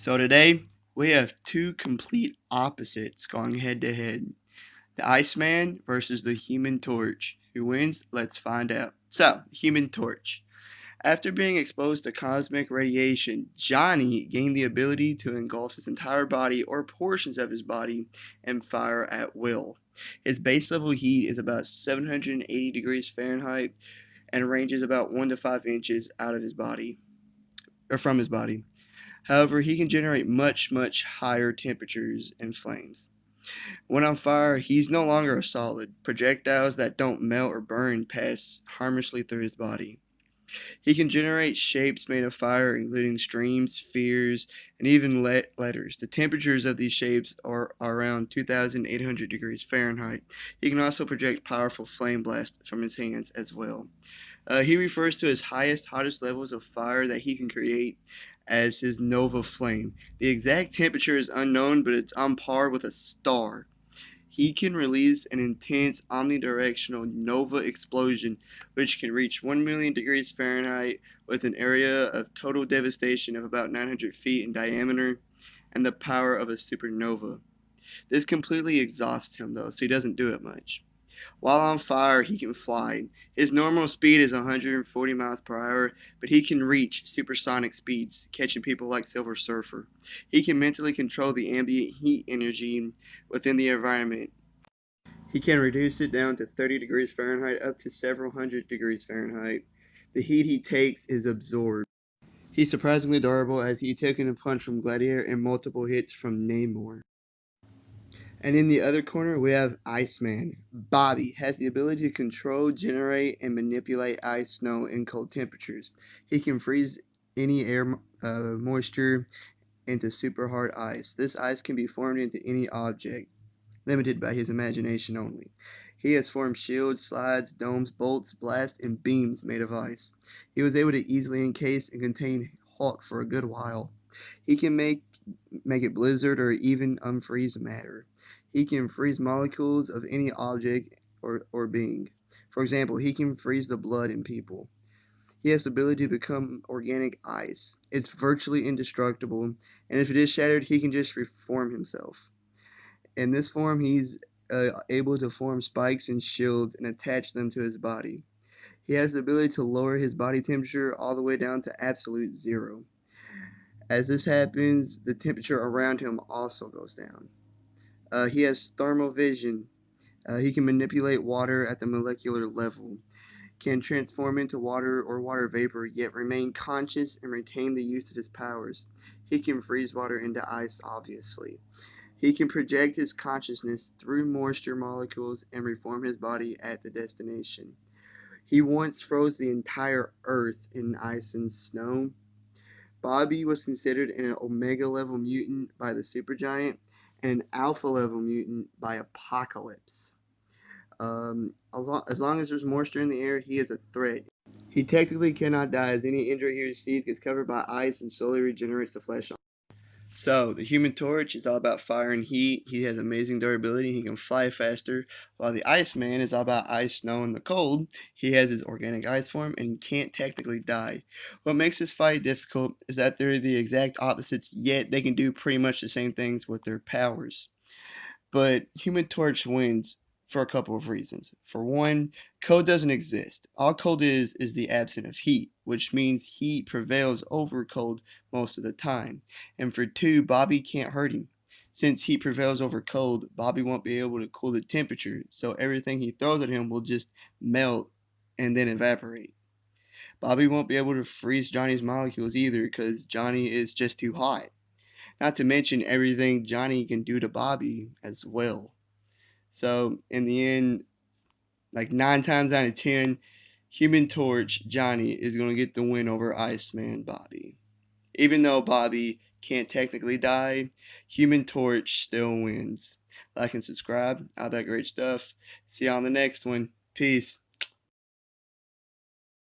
So today we have two complete opposites going head to head. The Iceman versus the Human Torch. Who wins? Let's find out. So, Human Torch. After being exposed to cosmic radiation, Johnny gained the ability to engulf his entire body or portions of his body in fire at will. His base level heat is about 780 degrees Fahrenheit and ranges about 1 to 5 inches out of his body or from his body. However, he can generate much higher temperatures and flames. When on fire, he's no longer a solid. Projectiles that don't melt or burn pass harmlessly through his body. He can generate shapes made of fire, including streams, spheres, and even letters. The temperatures of these shapes are around 2,800 degrees Fahrenheit. He can also project powerful flame blasts from his hands as well. He refers to his hottest levels of fire that he can create as his nova flame. The exact temperature is unknown, but it's on par with a star. He can release an intense omnidirectional nova explosion, which can reach 1 million degrees Fahrenheit with an area of total devastation of about 900 feet in diameter and the power of a supernova. This completely exhausts him, though, so he doesn't do it much. While on fire, he can fly. His normal speed is 140 miles per hour, but he can reach supersonic speeds, catching people like Silver Surfer. He can mentally control the ambient heat energy within the environment. He can reduce it down to 30 degrees Fahrenheit up to several hundred degrees Fahrenheit. The heat he takes is absorbed. He's surprisingly durable as he taken a punch from Gladiator and multiple hits from Namor. And in the other corner, we have Iceman. Bobby has the ability to control, generate, and manipulate ice, snow, and cold temperatures. He can freeze any air moisture into super hard ice. This ice can be formed into any object, limited by his imagination only. He has formed shields, slides, domes, bolts, blasts, and beams made of ice. He was able to easily encase and contain Hulk for a good while. He can make it blizzard or even unfreeze matter. He can freeze molecules of any object or being. For example, he can freeze the blood in people. He has the ability to become organic ice. It's virtually indestructible, and if it is shattered, he can just reform himself. In this form, he's able to form spikes and shields and attach them to his body. He has the ability to lower his body temperature all the way down to absolute zero. As this happens, the temperature around him also goes down. He has thermal vision. He can manipulate water at the molecular level, can transform into water or water vapor, yet remain conscious and retain the use of his powers. He can freeze water into ice, obviously. He can project his consciousness through moisture molecules and reform his body at the destination. He once froze the entire Earth in ice and snow. Bobby was considered an Omega level mutant by the Supergiant and an Alpha level mutant by Apocalypse. As long as there's moisture in the air, he is a threat. He technically cannot die, as any injury he receives gets covered by ice and slowly regenerates the flesh. So, the Human Torch is all about fire and heat. He has amazing durability. He can fly faster. While the Iceman is all about ice, snow, and the cold. He has his organic ice form and can't technically die. What makes this fight difficult is that they're the exact opposites, yet they can do pretty much the same things with their powers. But Human Torch wins for a couple of reasons. For one, cold doesn't exist. All cold is the absence of heat, which means heat prevails over cold most of the time. And for two, Bobby can't hurt him. Since heat prevails over cold, Bobby won't be able to cool the temperature, so everything he throws at him will just melt and then evaporate. Bobby won't be able to freeze Johnny's molecules either because Johnny is just too hot. Not to mention everything Johnny can do to Bobby as well. So in the end, like 9 times out of 10, Human Torch Johnny is going to get the win over Iceman Bobby. Even though Bobby can't technically die, Human Torch still wins. Like and subscribe, all that great stuff. See you on the next one. Peace.